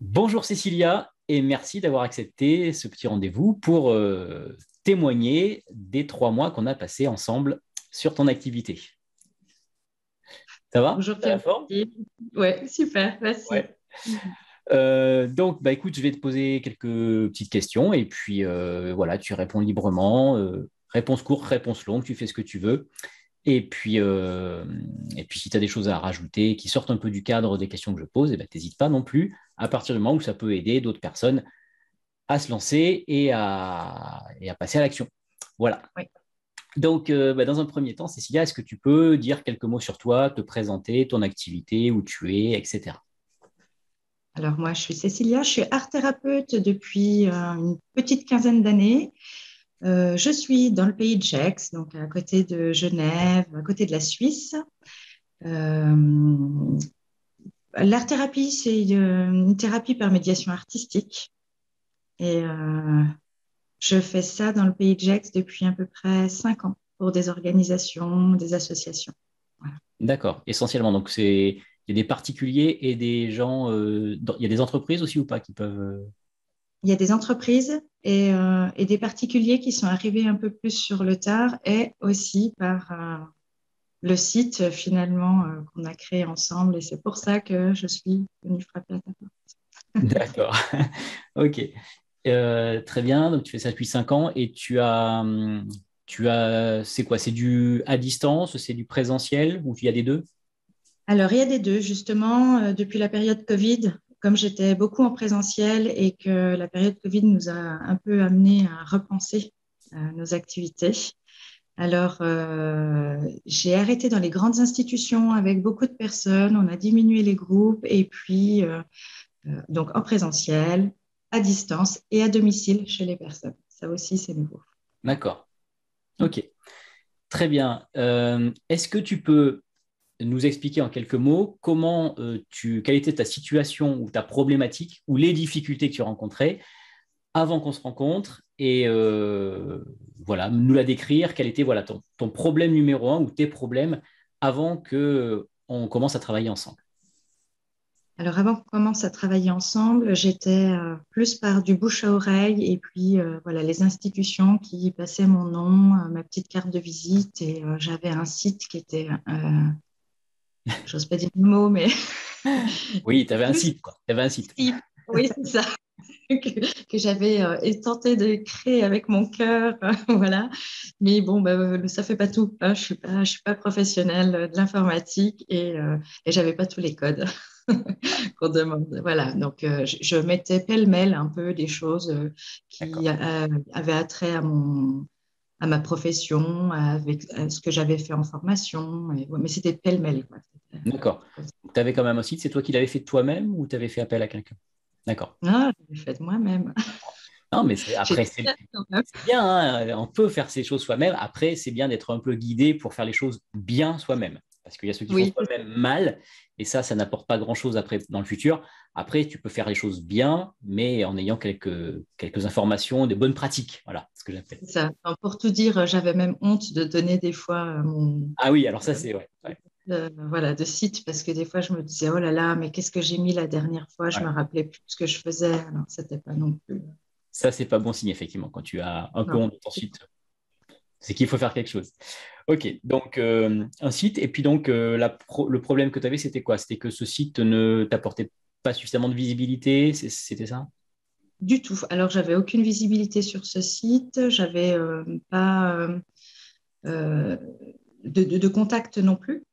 Bonjour Cécilia et merci d'avoir accepté ce petit rendez-vous pour témoigner des 3 mois qu'on a passés ensemble sur ton activité. Ça va? Bonjour T'as la Pierre. forme? Ouais, super, merci. Ouais. Donc, écoute, je vais te poser quelques petites questions et puis voilà, tu réponds librement. Réponse courte, réponse longue, tu fais ce que tu veux. Et puis, si tu as des choses à rajouter qui sortent un peu du cadre des questions que je pose, t'hésites pas non plus, à partir du moment où ça peut aider d'autres personnes à se lancer et à passer à l'action. Voilà. Oui. Donc, dans un premier temps, Cécilia, est-ce que tu peux dire quelques mots sur toi, te présenter, ton activité, où tu es, etc. Alors moi, je suis Cécilia, je suis art thérapeute depuis une petite quinzaine d'années. Je suis dans le pays de Gex, donc à côté de Genève, à côté de la Suisse. Euh, L'art thérapie, c'est une thérapie par médiation artistique. Et je fais ça dans le pays de Gex depuis à peu près 5 ans pour des organisations, des associations. Voilà. D'accord, essentiellement. Donc, il y a des particuliers et des gens, il y a des entreprises aussi ou pas qui peuvent. Il y a des entreprises et des particuliers qui sont arrivés un peu plus sur le tard et aussi par le site finalement qu'on a créé ensemble. Et c'est pour ça que je suis venue frapper à ta porte. D'accord. Ok. Très bien. Donc, tu fais ça depuis 5 ans et c'est quoi? C'est du à distance, c'est du présentiel ou il y a des deux? Alors, il y a des deux, justement, depuis la période Covid, comme j'étais beaucoup en présentiel et que la période Covid nous a un peu amené à repenser nos activités. Alors, j'ai arrêté dans les grandes institutions avec beaucoup de personnes, on a diminué les groupes et puis donc en présentiel, à distance et à domicile chez les personnes. Ça aussi, c'est nouveau. D'accord. Ok. Très bien. Est-ce que tu peux nous expliquer en quelques mots quelle était ta situation ou ta problématique ou les difficultés que tu rencontrais avant qu'on se rencontre et voilà, nous la décrire, quel était voilà, ton problème numéro un ou tes problèmes avant qu'on commence à travailler ensemble. Alors, avant qu'on commence à travailler ensemble, j'étais plus par du bouche à oreille et puis voilà, les institutions qui passaient mon nom, ma petite carte de visite et j'avais un site qui était, j'ose pas dire le mot, mais Oui, tu avais un plus site, quoi. Tu avais un site. accessible. Oui, c'est ça. Que j'avais tenté de créer avec mon cœur, voilà. Mais bon, bah, ça fait pas tout, hein. Je suis pas professionnelle de l'informatique et j'avais pas tous les codes qu'on demande. Voilà. Donc, je mettais pêle-mêle un peu des choses qui D'accord. avaient attrait à ma profession, à ce que j'avais fait en formation. Ouais, mais c'était pêle-mêle, quoi. C'était D'accord. comme ça. Tu avais quand même un site, c'est toi qui l'avais fait toi-même ou tu avais fait appel à quelqu'un? D'accord. Ah, je l'ai fait de moi-même. Non, mais après, J'étais c'est fière quand même. c'est bien, hein, on peut faire ces choses soi-même. Après, c'est bien d'être un peu guidé pour faire les choses bien soi-même. Parce qu'il y a ceux qui font Oui, soi-même mal, et ça n'apporte pas grand-chose après dans le futur. Après, tu peux faire les choses bien, mais en ayant quelques informations, des bonnes pratiques. Voilà ce que j'appelle. c'est ça. Enfin, pour tout dire, j'avais même honte de donner des fois Ah oui, alors ça, euh, c'est ouais, ouais, voilà, de site parce que des fois je me disais oh là là, mais qu'est-ce que j'ai mis la dernière fois? Je ouais. me rappelais plus ce que je faisais. Alors c'était pas non plus. Ça, c'est pas bon signe, effectivement. Quand tu as un peu Non. honte de ton site, c'est qu'il faut faire quelque chose. Ok, donc un site, et puis donc le problème que tu avais, c'était quoi? C'était que ce site ne t'apportait pas suffisamment de visibilité, c'était ça? Du tout. Alors j'avais aucune visibilité sur ce site. J'avais pas euh, de contact non plus.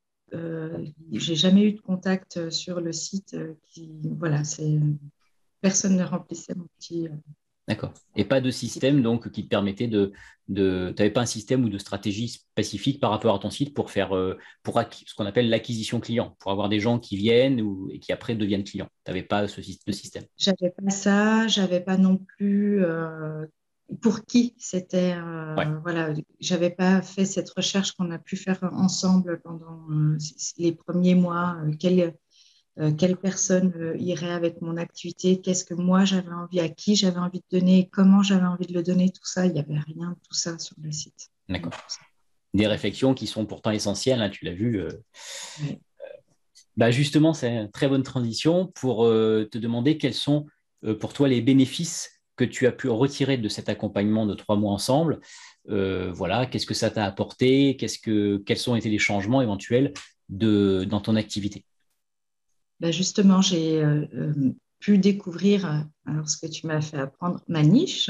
J'ai jamais eu de contact sur le site qui voilà, c'est personne ne remplissait mon petit. D'accord. Et pas de système donc qui te permettait tu n'avais pas un système ou de stratégie spécifique par rapport à ton site pour faire ce qu'on appelle l'acquisition client, pour avoir des gens qui viennent et qui après deviennent clients. Tu n'avais pas de système. J'avais pas ça, j'avais pas non plus pour qui c'était. Ouais, Voilà, j'avais pas fait cette recherche qu'on a pu faire ensemble pendant les premiers mois. Quelle personne irait avec mon activité? Qu'est-ce que moi j'avais envie, à qui j'avais envie de donner, comment j'avais envie de le donner, tout ça. Il n'y avait rien de tout ça sur le site. Rien de d'accord. tout ça. Des réflexions qui sont pourtant essentielles, hein, tu l'as vu. Ouais. Bah justement, c'est une très bonne transition pour te demander quels sont pour toi les bénéfices que tu as pu retirer de cet accompagnement de 3 mois ensemble. Voilà, qu'est-ce que ça t'a apporté? Quels ont été les changements éventuels dans ton activité? Ben justement, j'ai pu découvrir, alors ce que tu m'as fait apprendre, ma niche.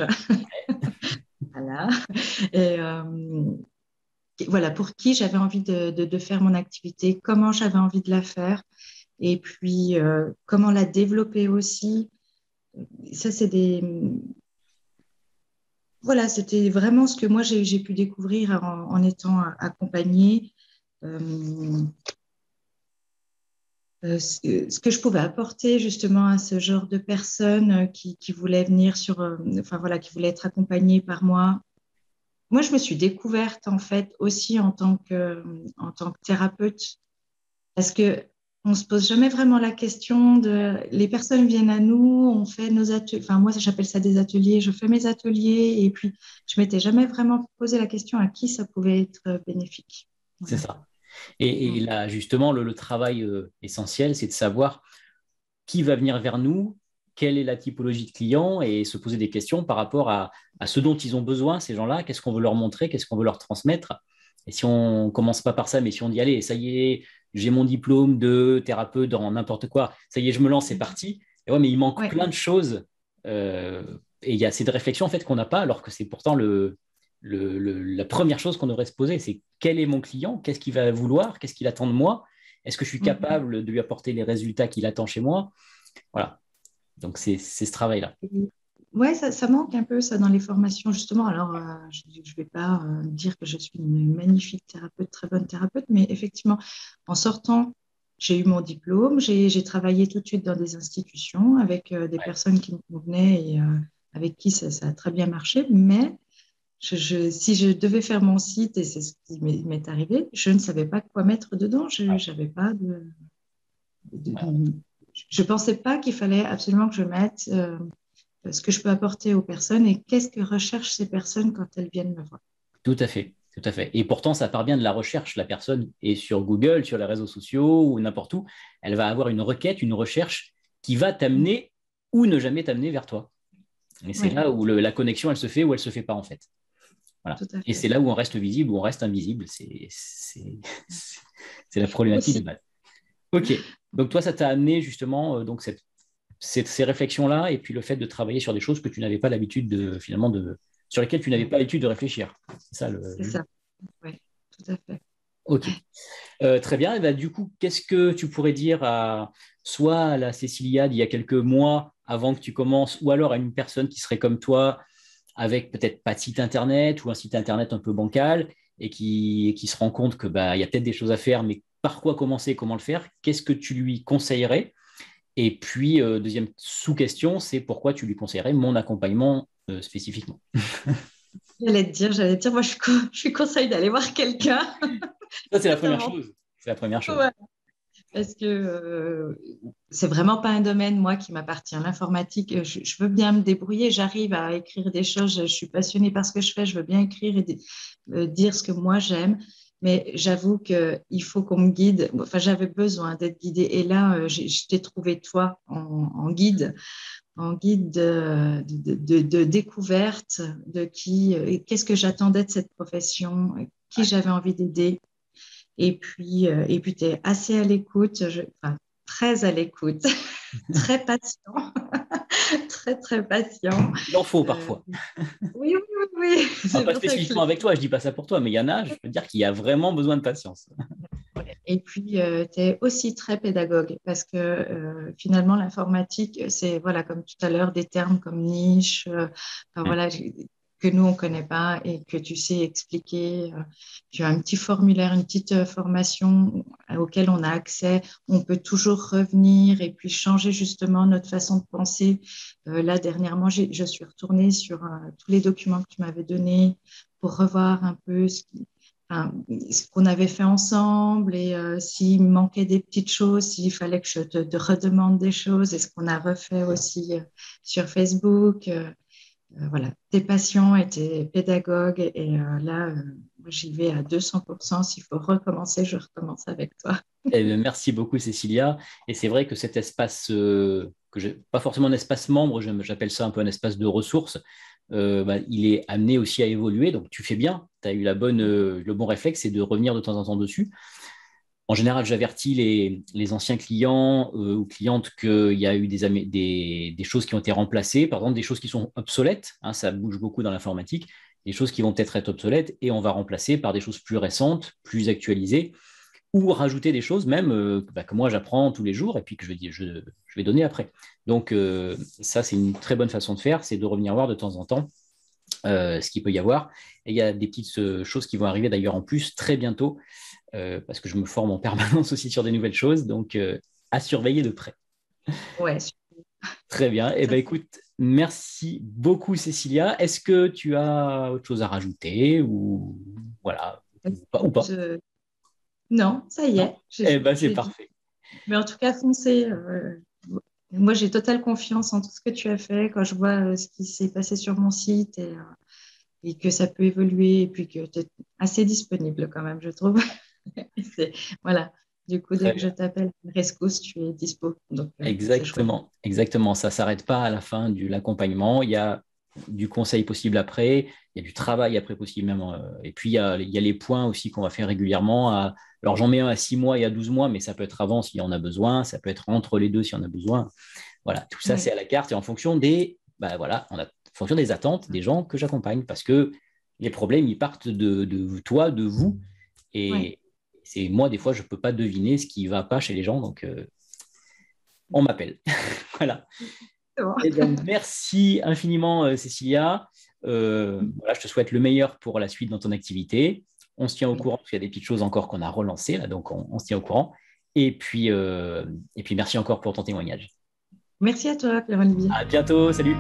Voilà. Et, voilà, pour qui j'avais envie de faire mon activité, comment j'avais envie de la faire, et puis comment la développer aussi. Ça, c'est des, voilà, c'était vraiment ce que moi j'ai pu découvrir en étant accompagnée. Euh, ce que je pouvais apporter justement à ce genre de personnes qui voulaient venir enfin voilà, qui voulaient être accompagnées par moi. Moi, je me suis découverte en fait aussi en tant que thérapeute, parce que on se pose jamais vraiment la question de, les personnes viennent à nous, on fait nos ateliers, enfin moi j'appelle ça des ateliers, je fais mes ateliers et puis je m'étais jamais vraiment posé la question à qui ça pouvait être bénéfique. C'est Voilà. ça. Et Mm. là, justement, le travail essentiel, c'est de savoir qui va venir vers nous, quelle est la typologie de clients et se poser des questions par rapport à ce dont ils ont besoin, ces gens-là, qu'est-ce qu'on veut leur montrer, qu'est-ce qu'on veut leur transmettre. Et si on ne commence pas par ça, mais si on dit, allez, ça y est, j'ai mon diplôme de thérapeute dans n'importe quoi, ça y est, je me lance, c'est parti. Et ouais, mais il manque Ouais, plein de choses. euh, et il y a cette réflexion en fait qu'on n'a pas, alors que c'est pourtant la première chose qu'on devrait se poser, c'est quel est mon client, qu'est-ce qu'il va vouloir, qu'est-ce qu'il attend de moi, est-ce que je suis mhm. capable de lui apporter les résultats qu'il attend chez moi. Voilà. Donc, c'est ce travail-là. Ouais, ça manque un peu ça dans les formations justement. Alors, je ne vais pas dire que je suis une magnifique thérapeute, très bonne thérapeute, mais effectivement, en sortant, j'ai eu mon diplôme, j'ai travaillé tout de suite dans des institutions avec des Ouais. personnes qui me convenaient et avec qui ça a très bien marché. Mais si je devais faire mon site, et c'est ce qui m'est arrivé, je ne savais pas quoi mettre dedans. Je Ouais. n'avais pas Voilà. je pensais pas qu'il fallait absolument que je mette ce que je peux apporter aux personnes et qu'est-ce que recherchent ces personnes quand elles viennent me voir. Tout à fait. Tout à fait. Et pourtant, ça part bien de la recherche. La personne est sur Google, sur les réseaux sociaux ou n'importe où. Elle va avoir une requête, une recherche qui va t'amener ou ne jamais t'amener vers toi. Et c'est Oui, là où la connexion, elle se fait ou elle se fait pas, en fait. Voilà. tout à Et fait. c'est là où on reste visible ou on reste invisible. C'est la problématique de Aussi. base. OK. Donc, toi, ça t'a amené justement donc ces réflexions-là et puis le fait de travailler sur des choses que tu n'avais pas l'habitude finalement, sur lesquelles tu n'avais pas l'habitude de réfléchir. C'est ça C'est ça. Oui, tout à fait. OK. Très bien. Et ben, du coup, qu'est-ce que tu pourrais dire soit à la Cécilia d'il y a quelques mois avant que tu commences, ou alors à une personne qui serait comme toi, avec peut-être pas de site internet ou un site internet un peu bancal et qui se rend compte que bah, il y a peut-être des choses à faire, mais par quoi commencer, comment le faire? Qu'est-ce que tu lui conseillerais? Et puis, deuxième sous-question, c'est pourquoi tu lui conseillerais mon accompagnement spécifiquement. J'allais te dire, moi, je suis conseille d'aller voir quelqu'un. Ça, c'est la première Exactement. chose. C'est la première chose. Ouais. Parce que c'est vraiment pas un domaine, moi, qui m'appartient. L'informatique, je veux bien me débrouiller, j'arrive à écrire des choses, je suis passionnée par ce que je fais, je veux bien écrire et dire ce que moi j'aime. Mais j'avoue qu'il faut qu'on me guide. Enfin, j'avais besoin d'être guidée. Et là, je t'ai trouvé toi en guide de découverte de qui, qu'est-ce que j'attendais de cette profession, qui Ouais. j'avais envie d'aider. Et puis tu es assez à l'écoute, enfin, très à l'écoute, très patient, très, très patient. Il en faut Euh, parfois. oui, oui, oui, oui. Ah, C'est pas pour ça que je spécifiquement avec toi, je dis pas ça pour toi, mais il y en a, je peux te dire qu'il y a vraiment besoin de patience. Et puis, tu es aussi très pédagogue parce que finalement, l'informatique, c'est, voilà, comme tout à l'heure, des termes comme niche, enfin, Mm. voilà, que nous, on ne connaît pas et que tu sais expliquer. Tu as un petit formulaire, une petite formation auquel on a accès. On peut toujours revenir et puis changer justement notre façon de penser. Là, dernièrement, je suis retournée sur tous les documents que tu m'avais donnés pour revoir un peu enfin, ce qu'on avait fait ensemble et s'il manquait des petites choses, s'il fallait que je te redemande des choses et ce qu'on a refait aussi sur Facebook. voilà, tes patients et tes pédagogues. Et là, moi, j'y vais à 200%. S'il faut recommencer, je recommence avec toi. Eh bien, merci beaucoup, Cécilia. Et c'est vrai que cet espace, pas forcément un espace membre, j'appelle ça un peu un espace de ressources, bah, il est amené aussi à évoluer. Donc, tu fais bien, tu as eu le bon réflexe, c'est de revenir de temps en temps dessus. En général, j'avertis les anciens clients ou clientes qu'il y a eu des choses qui ont été remplacées, par exemple des choses qui sont obsolètes, hein, ça bouge beaucoup dans l'informatique, des choses qui vont peut-être être obsolètes et on va remplacer par des choses plus récentes, plus actualisées, ou rajouter des choses même bah, que moi j'apprends tous les jours et puis que je vais donner après. Donc ça, c'est une très bonne façon de faire, c'est de revenir voir de temps en temps ce qu'il peut y avoir. Et il y a des petites choses qui vont arriver d'ailleurs en plus très bientôt parce que je me forme en permanence aussi sur des nouvelles choses, donc à surveiller de près. Ouais, Très bien. Eh ça, bien, écoute, merci beaucoup, Cécilia. Est-ce que tu as autre chose à rajouter ou voilà, ou pas? non, ça y Non? est, Eh bien, c'est j'ai dit. parfait. Mais en tout cas, foncez. Moi, j'ai totale confiance en tout ce que tu as fait quand je vois ce qui s'est passé sur mon site et que ça peut évoluer et puis que tu es assez disponible quand même, je trouve. C'est- Voilà. Du coup, dès Très que je bien. t'appelle Rescousse, tu es dispo. Donc, c'est chouette. Exactement, exactement. Ça ne s'arrête pas à la fin de l'accompagnement. Il y a du conseil possible après, il y a du travail après possible même. Et puis, il y a les points aussi qu'on va faire régulièrement. Alors, j'en mets un à 6 mois et à 12 mois, mais ça peut être avant s'il y en a besoin. Ça peut être entre les deux s'il y en a besoin. Voilà, tout ça, c'est Oui, à la carte et en fonction bah, voilà, en fonction des attentes des gens que j'accompagne. Parce que les problèmes, ils partent de toi, de vous. oui. Et c'est moi, des fois, je ne peux pas deviner ce qui ne va pas chez les gens. Donc, on m'appelle. Voilà. C'est bon. Eh bien, merci infiniment, Cécilia. Voilà, je te souhaite le meilleur pour la suite dans ton activité. On se tient au Oui. courant, parce qu'il y a des petites choses encore qu'on a relancées, là, donc on se tient au courant. Et puis, merci encore pour ton témoignage. Merci à toi, Pierre-Olivier. À bientôt, salut!